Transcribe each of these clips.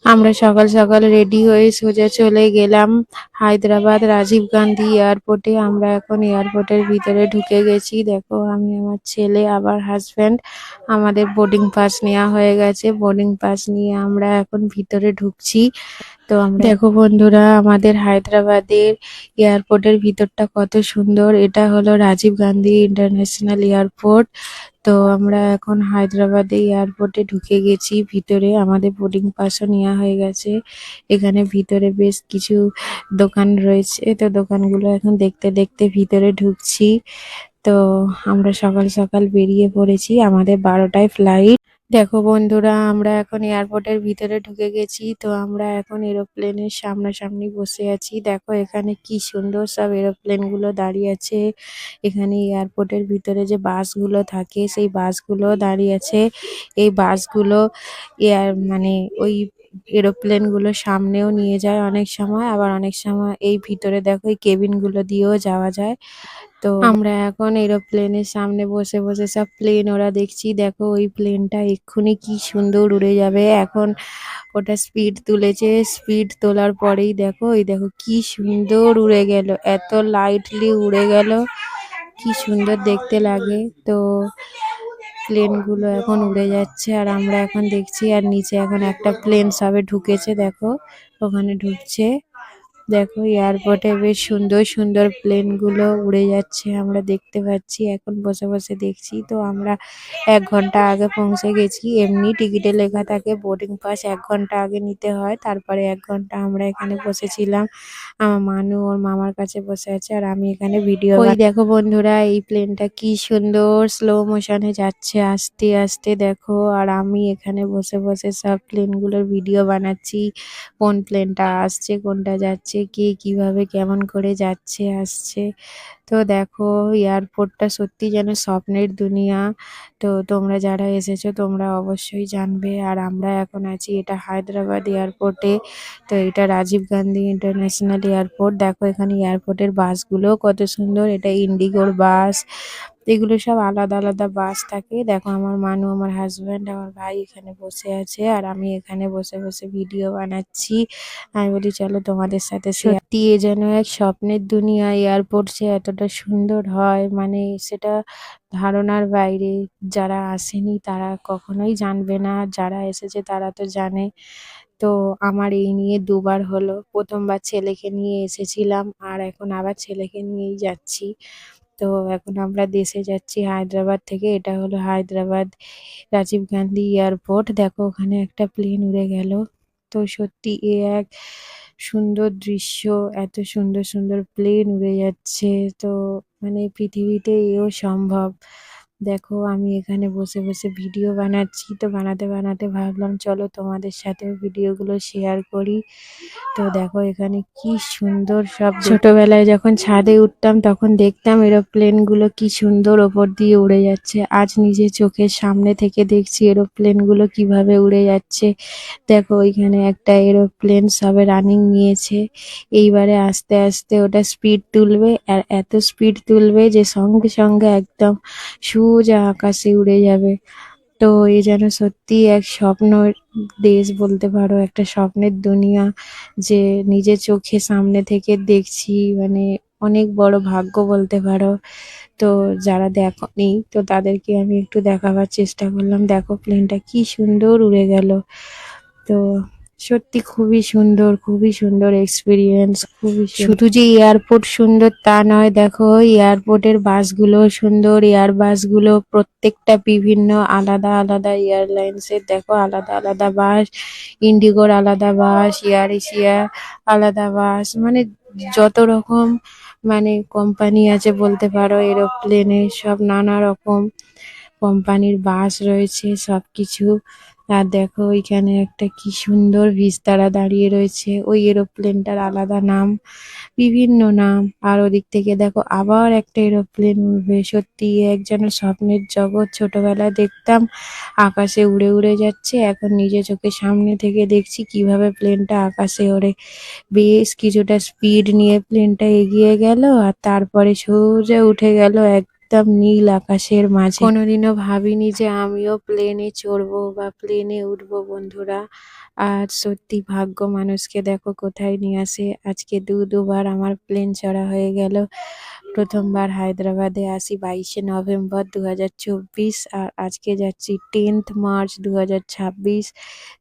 আমরা সকাল সকাল রেডি হয়ে সোজা চলে গেলাম হায়দ্রাবাদ রাজীব গান্ধী এয়ারপোর্টে। আমরা এখন এয়ারপোর্টের ভিতরে ঢুকে গেছি। দেখো আমি, আমার ছেলে, আবার হাজব্যান্ড, আমাদের বোর্ডিং পাস নেওয়া হয়ে গেছে। বোর্ডিং পাস নিয়ে আমরা এখন ভিতরে ঢুকছি। তো আমরা দেখো বন্ধুরা, আমাদের হায়দ্রাবাদের এয়ারপোর্টের ভিতরটা কত সুন্দর। এটা হলো রাজীব গান্ধী ইন্টারন্যাশনাল এয়ারপোর্ট। তো আমরা এখন হায়দ্রাবাদে এয়ারপোর্টে ঢুকে গেছি। ভিতরে আমাদের বোর্ডিং পাসও নেওয়া হয়ে গেছে। এখানে ভিতরে বেশ কিছু দোকান রয়েছে। তো দোকানগুলো এখন দেখতে দেখতে ভিতরে ঢুকছি। তো আমরা সকাল সকাল বেরিয়ে পড়েছি, আমাদের 12টায় ফ্লাইট। দেখো বন্ধুরা, আমরা এখন এয়ারপোর্টের ভিতরে ঢুকে গেছি। তো আমরা এখন এরোপ্লেনের সামনাসামনি বসে আছি। দেখো এখানে কি সুন্দর সব এরোপ্লেন গুলো দাঁড়িয়ে আছে। এখানে এয়ারপোর্টের ভিতরে যে বাসগুলো থাকে সেই বাসগুলো দাঁড়িয়ে আছে। এই বাসগুলো মানে ওই এরোপ্লেন গুলো সামনেও নিয়ে যায় অনেক সময়, আবার অনেক সময় এই ভিতরে দেখো এই কেবিন গুলো দিয়েও যাওয়া যায়। তো আমরা এখন এরোপ্লেনের সামনে বসে বসে সব প্লেন ওরা দেখছি। দেখো ওই প্লেনটা এক্ষুনি কি সুন্দর উড়ে যাবে। এখন ওটা স্পিড তুলেছে, স্পিড তোলার পরেই দেখো, এই দেখো কি সুন্দর উড়ে গেল, এত লাইটলি উড়ে গেল, কি সুন্দর দেখতে লাগে। তো প্লেন গুলো এখন উড়ে যাচ্ছে আর আমরা এখন দেখছি। আর নিচে এখন একটা প্লেন সবে ঢুকেছে, দেখো ওখানে ঢুকছে। দেখো এয়ারপোর্টে বেশ সুন্দর সুন্দর প্লেন গুলো উড়ে যাচ্ছে, আমরা দেখতে পাচ্ছি। এখন বসে বসে দেখছি। তো আমরা 1 ঘন্টা আগে পৌঁছে গেছি। এমনি টিকিটে লেখা থাকে বোর্ডিং পাস 1 ঘন্টা আগে নিতে হয়। তারপরে 1 ঘন্টা আমরা এখানে বসেছিলাম। আমার মানু ওর মামার কাছে বসে আছে আর আমি এখানে ভিডিও। ওই দেখো বন্ধুরা, এই প্লেনটা কি সুন্দর স্লো মোশনে যাচ্ছে আস্তে আস্তে, দেখো। আর আমি এখানে বসে বসে সব প্লেনগুলোর ভিডিও বানাচ্ছি। কোন প্লেনটা আসছে, কোনটা যাচ্ছে, কে কিভাবে কেমন করে যাচ্ছে আসছে। তো দেখো এয়ারপোর্টটা সত্যি যেন স্বপ্নের দুনিয়া। তো তোমরা যারা এসেছো তোমরা অবশ্যই জানবে। আর আমরা এখন আছি এটা হায়দ্রাবাদ এয়ারপোর্টে। তো এটা রাজীব গান্ধী ইন্টারন্যাশনাল এয়ারপোর্ট। দেখো এখানে এয়ারপোর্টের বাসগুলো কত সুন্দর। এটা ইন্ডিগোর বাস। এগুলো সব আলাদা আলাদা বাস থাকে। দেখো আমার মানু, আমার হাজব্যান্ড, আমার ভাই এখানে বসে আছে আর আমি এখানে বসে বসে ভিডিও বানাচ্ছি। আমি বলি চলো তোমাদের সাথে। সত্যি এ যেন এক স্বপ্নের দুনিয়া। এয়ারপোর্ট যে এতটা সুন্দর হয় মানে সেটা ধারণার বাইরে। যারা আসেনি তারা কখনোই জানবে না, যারা এসেছে তারা তো জানে। তো আমার এই নিয়ে 2বার হলো। প্রথমবার ছেলেকে নিয়ে এসেছিলাম আর এখন আবার ছেলেকে নিয়েই যাচ্ছি। তো এখন আমরা দেশে যাচ্ছি হায়দ্রাবাদ থেকে। এটা হলো হায়দ্রাবাদ রাজীব গান্ধী এয়ারপোর্ট। দেখো ওখানে একটা প্লেন উড়ে গেল। তো সত্যি এ এক সুন্দর দৃশ্য। এত সুন্দর সুন্দর প্লেন উড়ে যাচ্ছে। তো মানে পৃথিবীতে এও সম্ভব। দেখো আমি এখানে বসে বসে ভিডিও বানাচ্ছি। তো বানাতে বানাতে ভাবলাম চলো তোমাদের সাথেও ভিডিওগুলো শেয়ার করি। তো দেখো এখানে কি সুন্দর সব। ছোটবেলায় যখন ছাদে উঠতাম তখন দেখতাম এরোপ্লেন গুলো কি সুন্দর ওপর দিয়ে উড়ে যাচ্ছে। আজ নিজে চোখের সামনে থেকে দেখছি এরোপ্লেন গুলো কিভাবে উড়ে যাচ্ছে। দেখো ওইখানে একটা এরোপ্লেন সবে রানিং নিয়েছে। এইবারে আস্তে আস্তে ওটা স্পিড তুলবে আর এত স্পিড তুলবে যে সঙ্গে সঙ্গে একদম সোজা আকাশে উড়ে যাবে। তো এ যেন সত্যি এক স্বপ্ন দেশ বলতে পারো, একটা স্বপ্নের দুনিয়া যে নিজের চোখে সামনে থেকে দেখছি। মানে অনেক বড় ভাগ্য বলতে পারো। তো যারা দেখনি তো তাদেরকে আমি একটু দেখাবার চেষ্টা করলাম। দেখো প্লেনটা কি সুন্দর উড়ে গেল। তো সত্যি খুবই সুন্দর এক্সপিরিয়েন্স। শুধু যে এয়ারপোর্ট সুন্দর তা নয়, দেখো এয়ারপোর্টের বাসগুলো সুন্দর। এয়ার বাসগুলো প্রত্যেকটা বিভিন্ন আলাদা আলাদা এয়ারলাইন্সের। দেখো আলাদা আলাদা বাস, ইন্ডিগোর আলাদা বাস, এয়ার এশিয়া আলাদা বাস, মানে যত রকম মানে কোম্পানি আছে বলতে পারো এরোপ্লেনে, সব নানা রকম কোম্পানির বাস রয়েছে সবকিছু। আর দেখো ওইখানে একটা কি সুন্দর ভিস্তারা দাঁড়িয়ে রয়েছে। ওই এরোপ্লেনটার আলাদা নাম, বিভিন্ন নাম। আর ওদিক থেকে দেখো আবার একটা এরোপ্লেন উঠবে। সত্যি এক যেন স্বপ্নের জগৎ। ছোটবেলায় দেখতাম আকাশে উড়ে উড়ে যাচ্ছে, এখন নিজে চোখের সামনে থেকে দেখছি কিভাবে প্লেনটা আকাশে ওড়ে। বেশ কিছুটা স্পিড নিয়ে প্লেনটা এগিয়ে গেল আর তারপরে সোজা উঠে গেল একদম নীল আকাশের মাঝে। কোনোদিনও ভাবিনি যে আমিও প্লেনে চড়বো বা প্লেনে উঠবো বন্ধুরা। আর সত্যি ভাগ্য মানুষকে দেখো কোথায় নিয়ে আসে। আজকে দুবার আমার প্লেন চড়া হয়ে গেল। প্রথমবার হায়দ্রাবাদে আসি 22শে নভেম্বর 2024, আর আজকে যাচ্ছি 10th মার্চ 2026।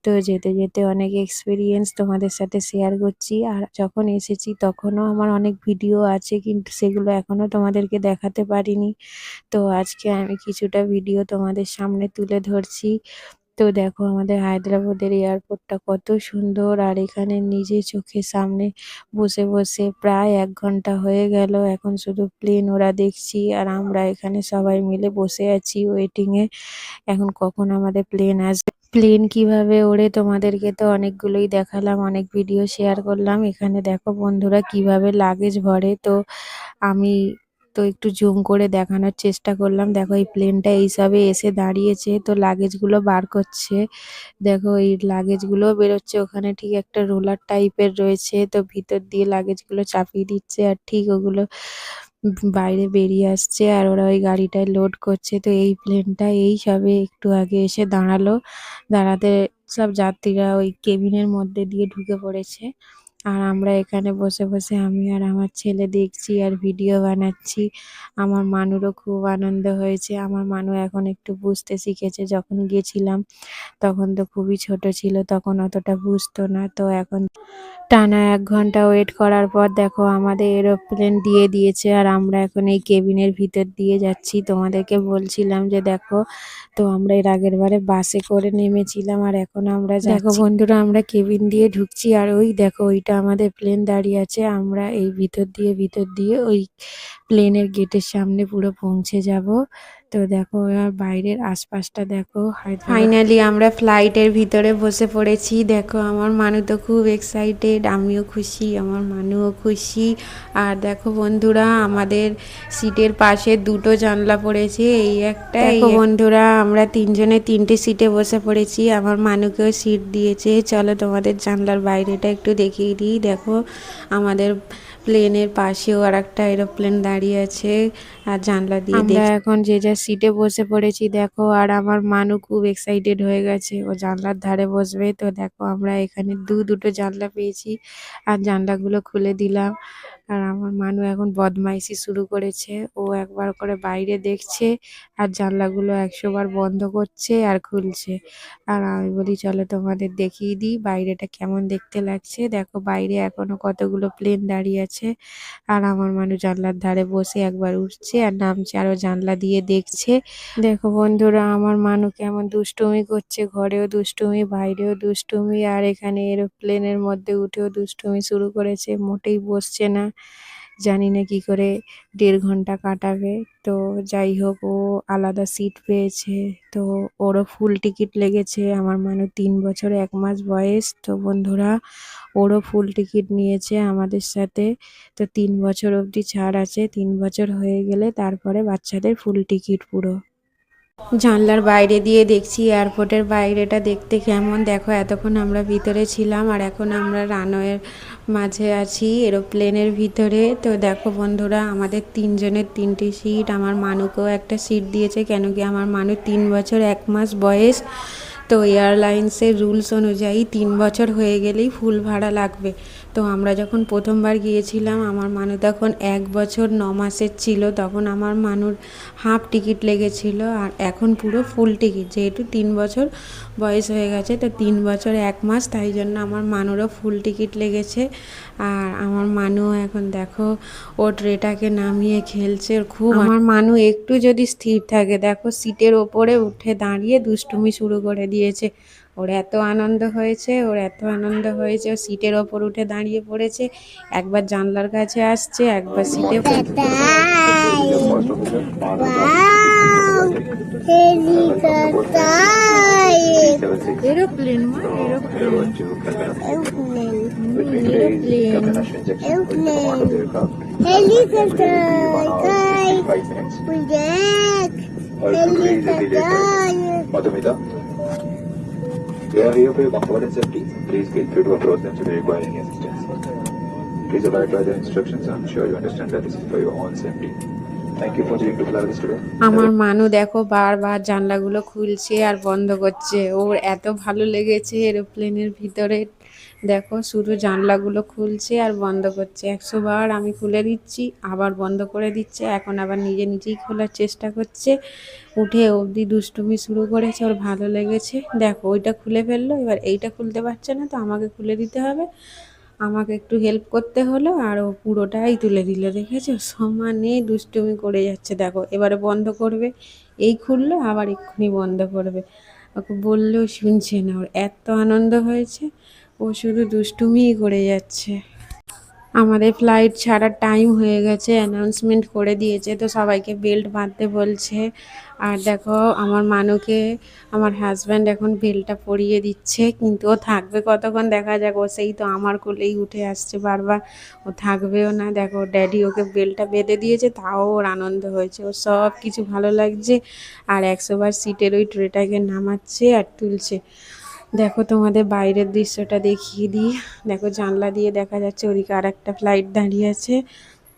তো যেতে যেতে অনেক এক্সপিরিয়েন্স তোমাদের সাথে শেয়ার করছি। আর যখন এসেছি তখনও আমার অনেক ভিডিও আছে, কিন্তু সেগুলো এখনো তোমাদেরকে দেখাতে পারিনি। তো আজকে আমি কিছুটা ভিডিও তোমাদের সামনে তুলে ধরছি। তো দেখো আমাদের হায়দ্রাবাদের এয়ারপোর্টটা কত সুন্দর, আর এখানে নিজে চোখের সামনে বসে বসে প্রায় 1 ঘন্টা হয়ে গেল। এখন শুধু প্লেন ওরা দেখছি, আর আমরা এখানে সবাই মিলে বসে আছি ওয়েটিং এ। এখন কখন আমাদের প্লেন আসবে, প্লেন কিভাবে ওড়ে তোমাদেরকে তো অনেকগুলোই দেখালাম, অনেক ভিডিও শেয়ার করলাম। এখানে দেখো বন্ধুরা কিভাবে লাগেজ ভরে। তো আমি একটু জুম করে দেখানোর চেষ্টা করলাম। দেখো এই প্লেনটা এইসবে এসে দাঁড়িয়েছে, তো লাগেজগুলো বার করছে। দেখো এই লাগেজগুলো বেরোচ্ছে, ওখানে ঠিক একটা রোলার টাইপের রয়েছে, তো ভিতর দিয়ে লাগেজগুলো চাপিয়ে দিচ্ছে, আর ঠিক ওগুলো বাইরে বেরিয়ে আসছে, আর ওরা ওই গাড়িটায় লোড করছে। তো এই প্লেনটা এই সবে একটু আগে এসে দাঁড়ালো। দাঁড়াতে সব যাত্রীরা ওই কেবিনের মধ্যে দিয়ে ঢুকে পড়েছে, আর আমরা এখানে বসে বসে আমি আর আমার ছেলে দেখছি আর ভিডিও বানাচ্ছি। আমার মানুরও খুব আনন্দ হয়েছে। আমার মানু এখন একটু বুঝতে শিখেছে। যখন গেছিলাম তখন তো খুবই ছোট ছিল, তখন অতটা বুঝতো না। তো এখন টানা 1 ঘন্টা ওয়েট করার পর দেখো আমাদের এরোপ্লেন দিয়ে দিয়েছে, আর আমরা এখন এই কেবিনের ভিতর দিয়ে যাচ্ছি। তোমাদেরকে বলছিলাম যে দেখো, তো আমরা এর আগের বারে বাসে করে নেমেছিলাম, আর এখন আমরা দেখো বন্ধুরা আমরা কেবিন দিয়ে ঢুকছি, আর ওই দেখো ওইটা আমাদের প্লেন দাঁড়িয়ে আছে। আমরা এই ভিতর দিয়ে ওই প্লেনের গেটের সামনে পুরো পৌঁছে যাব। তো দেখো আর বাইরের আশপাশটা দেখো। ফাইনালি আমরা ফ্লাইটের ভিতরে বসে পড়েছি। দেখো আমার মানু তো খুব এক্সাইটেড, আমিও খুশি, আমার মানুও খুশি। আর দেখো বন্ধুরা আমাদের সিটের পাশে দুটো জানলা পড়েছে, এই একটা। দেখো বন্ধুরা আমরা তিনজনে 3টে সিটে বসে পড়েছি, আমার মানুকেও সিট দিয়েছে। চলো তোমাদের জানলার বাইরেটা একটু দেখিয়ে দিই। দেখো আমাদের প্লেনের পাশেও আর একটা এরোপ্লেন দাঁড়িয়ে আছে, আর জানলা দিয়ে আমরা এখন যে যার সিটে বসে পড়েছি। দেখো আর আমার মানু খুব এক্সাইটেড হয়ে গেছে, ও জানলার ধারে বসবে। তো দেখো আমরা এখানে দুটো জানলা পেয়েছি, আর জানলাগুলো খুলে দিলাম। আর আমার মানু এখন বদমাইশি শুরু করেছে, ও একবার করে বাইরে দেখছে, আর জানলাগুলো 100 বার বন্ধ করছে আর খুলছে। আর আমি বলি চলো তোমাদের দেখিয়ে দিই বাইরেটা কেমন দেখতে লাগছে। দেখো বাইরে এখনো কতগুলো প্লেন দাঁড়িয়ে আছে, আর আমার মানু জানলার ধারে বসে একবার উঠছে আর নামছে, আরও জানলা দিয়ে দেখছে। দেখো বন্ধুরা আমার মানু কেমন দুষ্টুমি করছে, ঘরেও দুষ্টুমি, বাইরেও দুষ্টুমি, আর এখানে এরোপ্লেনের মধ্যে উঠেও দুষ্টুমি শুরু করেছে। মোটেই বসছে না, জানি না কি করে 1.5 ঘন্টা কাটাবে। তো যাই হোক ও আলাদা সিট পেয়েছে, তো ওরও ফুল টিকিট লেগেছে। আমার মানু 3 বছর 1 মাস বয়স। তো বন্ধুরা ওরও ফুল টিকিট নিয়েছে আমাদের সাথে। তো 3 বছর অবধি ছাড় আছে, 3 বছর হয়ে গেলে তারপরে বাচ্চাদের ফুল টিকিট পুরো। জানলার বাইরে দিয়ে দেখছি এয়ারপোর্টের বাইরেটা দেখতে কেমন। দেখো এতক্ষণ আমরা ভিতরে ছিলাম, আর এখন আমরা রানওয়ের মাঝে আছি এরোপ্লেনের ভিতরে। তো দেখো বন্ধুরা আমাদের 3 জনের 3টে সিট, আমার মানুকেও একটা সিট দিয়েছে, কেন কি আমার মানু 3 বছর 1 মাস বয়স। তো এয়ারলাইন্সের রুলস অনুযায়ী 3 বছর হয়ে গেলেই ফুল ভাড়া লাগবে। তো আমরা যখন প্রথমবার গিয়েছিলাম আমার মানু তখন 1 বছর 9 মাসের ছিল, তখন আমার মানুর হাফ টিকিট লেগেছিল, আর এখন পুরো ফুল টিকিট, যেহেতু 3 বছর বয়স হয়ে গেছে। তো 3 বছর 1 মাস, তাই জন্য আমার মানুরও ফুল টিকিট লেগেছে। আর আমার মানু এখন দেখো ও ট্রেটাকে নামিয়ে খেলছে। খুব আমার মানু একটু যদি স্থির থাকে দেখো সিটের ওপরে উঠে দাঁড়িয়ে দুষ্টুমি শুরু করে দিয়েছে। ওর এত আনন্দ হয়েছে, ও সিটের ওপর উঠে দাঁড়িয়ে পড়েছে, একবার জানলার কাছে আসছে, একবার সিটে aeroplane They are here for your comfort and safety. Please feel free to approach them should you require any assistance. Please abide by the instructions. I'm sure you understand that this is for your own safety. Thank you for choosing to fly with us today. আমার মানু দেখো বারবার জানলাগুলো খুলছে আর বন্ধ করছে, ওর এত ভালো লেগেছে এরোপ্লেনের ভিতরে। দেখো শুধু জানলাগুলো খুলছে আর বন্ধ করছে, 100 বার আমি খুলে দিচ্ছি আবার বন্ধ করে দিচ্ছে, এখন আবার নিজে নিজেই খোলার চেষ্টা করছে। উঠে অবধি দুষ্টুমি শুরু করেছে, ওর ভালো লেগেছে। দেখো ওইটা খুলে ফেললো, এবার এইটা খুলতে পারছে না, তো আমাকে খুলে দিতে হবে। আমাকে একটু হেল্প করতে হলো আর ও পুরোটাই তুলে দিল। দেখেছো সমানে দুষ্টুমি করে যাচ্ছে। দেখো এবারে বন্ধ করবে, এই খুললো আবার এক্ষুনি বন্ধ করবে, ওকে বললেও শুনছে না। ওর এত আনন্দ হয়েছে, ও শুধু দুষ্টুমিই করে যাচ্ছে। আমাদের ফ্লাইট ছাড়ার টাইম হয়ে গেছে, অ্যানাউন্সমেন্ট করে দিয়েছে, তো সবাইকে বেল্ট বাঁধতে বলছে। আর দেখো আমার মানুকে আমার হাজব্যান্ড এখন বেল্টটা পরিয়ে দিচ্ছে, কিন্তু ও থাকবে কতক্ষণ দেখা যাক। ও সেই তো আমার কোলেই উঠে আসছে বারবার, ও থাকবেও না। দেখো ড্যাডি ওকে বেল্টটা বেঁধে দিয়েছে, তাও ওর আনন্দ হয়েছে, ওর সব কিছু ভালো লাগছে। আর 100 বার সিটের ওই ট্রেটাকে নামাচ্ছে আর তুলছে। দেখো তোমাদের বাইরের দৃশ্যটা দেখিয়ে দিই। দেখো জানলা দিয়ে দেখা যাচ্ছে ওদিকে আর একটা ফ্লাইট দাঁড়িয়ে আছে।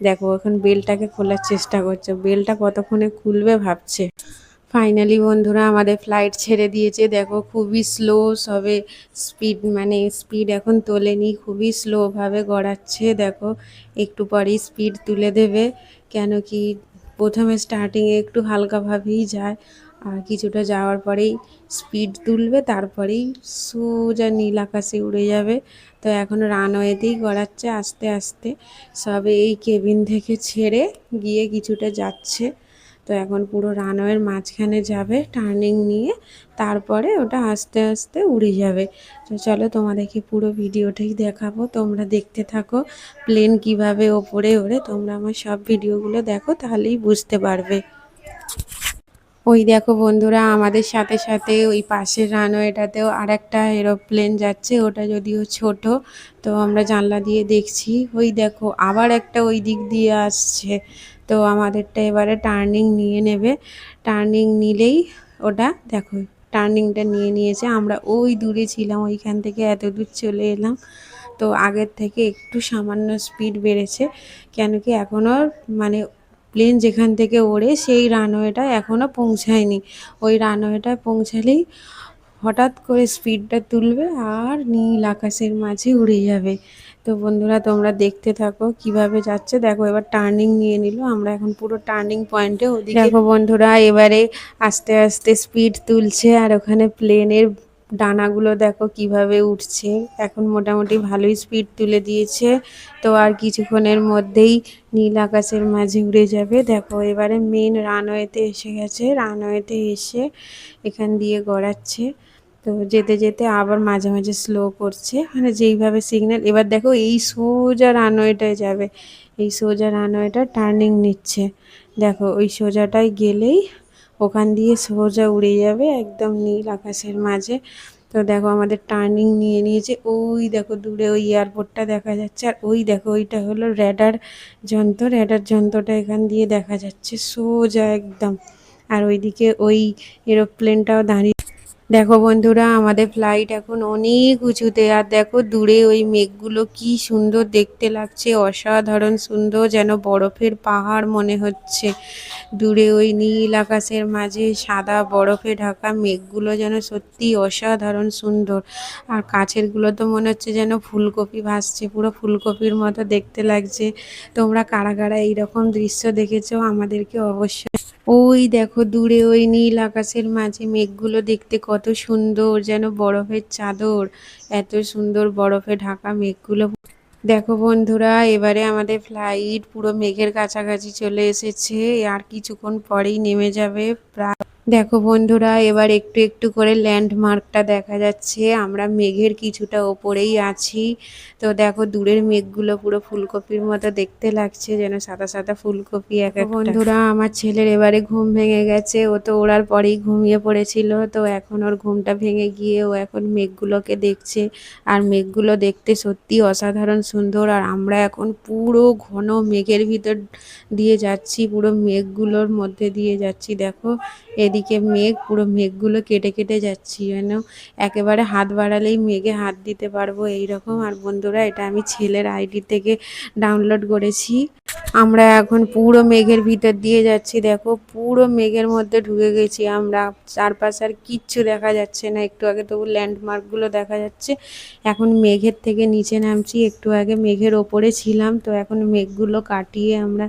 দেখো এখন বেলটাকে খোলার চেষ্টা করছে, বেলটা কতক্ষণে খুলবে ভাবছে। ফাইনালি বন্ধুরা আমাদের ফ্লাইট ছেড়ে দিয়েছে। দেখো খুবই স্লো, সবে স্পিড এখন তোলেনি, খুবই স্লোভাবে গড়াচ্ছে। দেখো একটু পরেই স্পিড তুলে দেবে, কেন কি প্রথমে স্টার্টিংয়ে একটু হালকাভাবেই যায়, আর কিছুটা যাওয়ার পরেই স্পিড তুলবে, তারপরেই সোজা নীল আকাশে উড়ে যাবে। তো এখন রানওয়েতেই গড়াচ্ছে আস্তে আস্তে, সবে এই কেবিন থেকে ছেড়ে গিয়ে কিছুটা যাচ্ছে। তো এখন পুরো রানওয়ের মাঝখানে যাবে টার্নিং নিয়ে, তারপরে ওটা আস্তে আস্তে উড়ে যাবে। তো চলো তোমাদেরকে পুরো ভিডিওটাই দেখাবো, তোমরা দেখতে থাকো প্লেন কিভাবে ওপরে ওড়ে। তোমরা আমার সব ভিডিওগুলো দেখো, তাহলেই বুঝতে পারবে। ওই দেখো বন্ধুরা আমাদের সাথে সাথে ওই পাশের রানওয়েটাতেও আর একটা এরোপ্লেন যাচ্ছে, ওটা যদিও ছোট। তো আমরা জানলা দিয়ে দেখছি, ওই দেখো আবার একটা ওই দিক দিয়ে আসছে। তো আমাদেরটা এবারে টার্নিং নিয়ে নেবে, টার্নিং নিলেই ওটা দেখো টার্নিংটা নিয়ে নিয়েছে। আমরা ওই দূরে ছিলাম, ওইখান থেকে এত দূর চলে এলাম। তো আগের থেকে একটু সামান্য স্পিড বেড়েছে, কেন কি এখনও মানে প্লেন যেখান থেকে ওড়ে সেই রানওয়েটা এখনও পৌঁছায়নি। ওই রানওয়েটায় পৌঁছালেই হঠাৎ করে স্পিডটা তুলবে আর নীল আকাশের মাঝে উড়ে যাবে। তো বন্ধুরা তোমরা দেখতে থাকো কিভাবে যাচ্ছে। দেখো এবার টার্নিং নিয়ে নিল, আমরা এখন পুরো টার্নিং পয়েন্টে ওদিকে। দেখো বন্ধুরা এবারে আস্তে আস্তে স্পিড তুলছে, আর ওখানে প্লেনের ডানাগুলো দেখো কিভাবে উঠছে। এখন মোটামুটি ভালোই স্পিড তুলে দিয়েছে, তো আর কিছুক্ষণের মধ্যেই নীল আকাশের মাঝে উড়ে যাবে। দেখো এবারে মেন রানওয়েতে এসে গেছে, রানওয়েতে এসে এখান দিয়ে গড়াচ্ছে। তো যেতে যেতে আবার মাঝে মাঝে স্লো করছে, মানে যেইভাবে সিগন্যাল। এবার দেখো এই সোজা রানওয়েটায় যাবে, এই সোজা রানওয়েটা টার্নিং নিচ্ছে। দেখো ওই সোজাটায় গেলেই ওখান দিয়ে সোজা উড়ে যাবে একদম নীল আকাশের মাঝে। তো দেখো আমাদের টার্নিং নিয়ে নিয়েছে, ওই দেখো দূরে ওই এয়ারপোর্টটা দেখা যাচ্ছে। আর ওই দেখো ওইটা হলো র্যাডার যন্ত্র, র্যাডার যন্ত্রটা এখান দিয়ে দেখা যাচ্ছে সোজা একদম। আর ওইদিকে ওই এরোপ্লেনটাও দাঁড়িয়ে। দেখো বন্ধুরা আমাদের ফ্লাইট এখন অনেক উঁচুতে, আর দেখো দূরে ওই মেঘগুলো কি সুন্দর দেখতে লাগছে, অসাধারণ সুন্দর, যেন বরফের পাহাড় মনে হচ্ছে। দূরে ওই নীল আকাশের মাঝে সাদা বরফে ঢাকা মেঘগুলো যেন সত্যি অসাধারণ সুন্দর। আর কাছেরগুলো তো মনে হচ্ছে যেন ফুলকপি ভাসছে, পুরো ফুলকপির মতো দেখতে লাগছে। তোমরা কারা কারা এইরকম দৃশ্য দেখেছো আমাদেরকে অবশ্যই। ওই দেখো দূরে ওই নীল আকাশের মাঝে মেঘগুলো দেখতে কত সুন্দর, যেন বরফের চাদর, এত সুন্দর বরফে ঢাকা মেঘগুলো। দেখো বন্ধুরা এবারে আমাদের ফ্লাইট পুরো মেঘের কাছাকাছি চলে এসেছে, আর কিছুক্ষণ পরেই নেমে যাবে প্রায়। দেখো বন্ধুরা এবার একটু একটু করে ল্যান্ডমার্কটা দেখা যাচ্ছে, আমরা মেঘের কিছুটা ওপরেই আছি। তো দেখো দূরের মেঘগুলো পুরো ফুলকপির মতো দেখতে লাগছে, যেন সাদা সাদা ফুলকপি এক একটা। বন্ধুরা আমার ছেলের এবারে ঘুম ভেঙে গেছে, ও তো ওড়ার পরেই ঘুমিয়ে পড়েছিল, তো এখন ওর ঘুমটা ভেঙে গিয়ে ও এখন মেঘগুলোকে দেখছে। আর মেঘগুলো দেখতে সত্যি অসাধারণ সুন্দর, আর আমরা এখন পুরো ঘন মেঘের ভিতর দিয়ে যাচ্ছি, পুরো মেঘগুলোর মধ্যে দিয়ে যাচ্ছি। দেখো এদিকে মেঘ, পুরো মেঘগুলো কেটে কেটে যাচ্ছি, যেন একেবারে হাত বাড়ালেই মেঘে হাত দিতে পারবো এইরকম। আর বন্ধুরা এটা আমি ছেলের আইডি থেকে ডাউনলোড করেছি। আমরা এখন পুরো মেঘের ভিতর দিয়ে যাচ্ছি, দেখো পুরো মেঘের মধ্যে ঢুকে গেছি আমরা। চারপাশে আর কিচ্ছু দেখা যাচ্ছে না, একটু আগে তবু ল্যান্ডমার্ক গুলো দেখা যাচ্ছে। এখন মেঘের থেকে নিচে নামছি, একটু আগে মেঘের ওপরে ছিলাম, তো এখন মেঘগুলো কাটিয়ে আমরা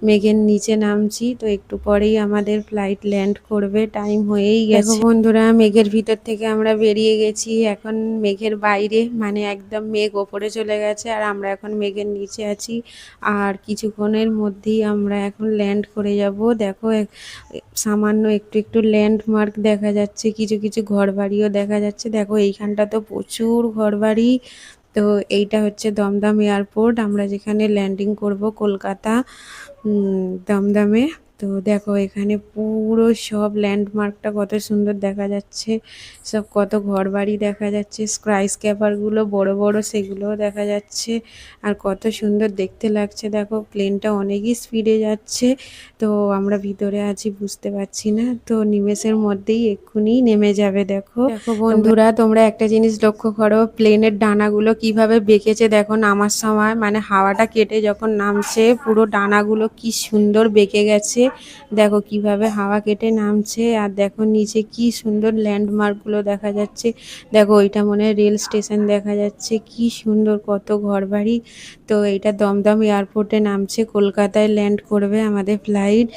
মেঘের নিচে নামছি। তো একটু পরেই আমাদের ফ্লাইট ল্যান্ড করবে, টাইম হয়েই গেছে। দেখো বন্ধুরা, মেঘের ভিতর থেকে আমরা বেরিয়ে গেছি, এখন মেঘের বাইরে, মানে একদম মেঘ ওপরে চলে গেছে আর আমরা এখন মেঘের নিচে আছি। আর কিছুক্ষণের মধ্যেই আমরা এখন ল্যান্ড করে যাব। দেখো সামান্য একটু একটু ল্যান্ডমার্ক দেখা যাচ্ছে, কিছু কিছু ঘরবাড়িও দেখা যাচ্ছে। দেখো এইখানটা তো প্রচুর ঘরবাড়ি। তো এইটা হচ্ছে দমদম এয়ারপোর্ট, আমরা যেখানে ল্যান্ডিং করব, কলকাতা দমদমে। তো দেখো এখানে পুরো সব ল্যান্ডমার্কটা কত সুন্দর দেখা যাচ্ছে, সব কত ঘরবাড়ি দেখা যাচ্ছে, স্কাইস্ক্র্যাপারগুলো বড় বড় সেগুলোও দেখা যাচ্ছে। আর কত সুন্দর দেখতে লাগছে। দেখো প্লেনটা অনেকই স্পিডে যাচ্ছে, তো আমরা ভিতরে আছি বুঝতে পারছি না, তো নিমেষের মধ্যেই এক্ষুনি নেমে যাবে। দেখো দেখো বন্ধুরা, তোমরা একটা জিনিস লক্ষ্য করো, প্লেনের ডানাগুলো কিভাবে বেঁকেছে। দেখো নামার সময়, মানে হাওয়াটা কেটে যখন নামছে, পুরো ডানাগুলো কি সুন্দর বেঁকে গেছে। দেখো কিভাবে হাওয়া কেটে নামছে, আর দেখো নিচে কি সুন্দর ল্যান্ডমার্কগুলো দেখা যাচ্ছে। দেখো ওইটা মনে হয় রেল স্টেশন দেখা যাচ্ছে, কি সুন্দর কত ঘরবাড়ি। তো এইটা দমদম এয়ারপোর্টে নামছে, কলকাতায় ল্যান্ড করবে আমাদের ফ্লাইট।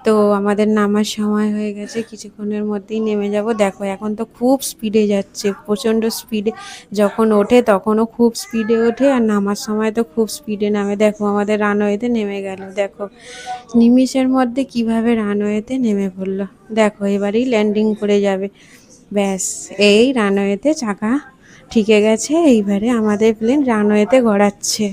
তো আমাদের নামার সময় হয়ে গেছে, কিছুক্ষণের মধ্যেই নেমে যাব। দেখো এখন তো খুব স্পিডে যাচ্ছে, প্রচণ্ড স্পিডে, যখন ওঠে তখনও খুব স্পিডে ওঠে, আর নামার সময় তো খুব স্পিডে নামে। দেখো আমাদের রানওয়েতে নেমে গেল, দেখো নিমিষের মধ্যে কিভাবে রানওয়েতে নেমে পড়লো। দেখো এবারেই ল্যান্ডিং করে যাবে, ব্যাস এই রানওয়েতে চাকা ঠিকে গেছে, এইবারে আমাদের প্লেন রানওয়েতে গড়াচ্ছে।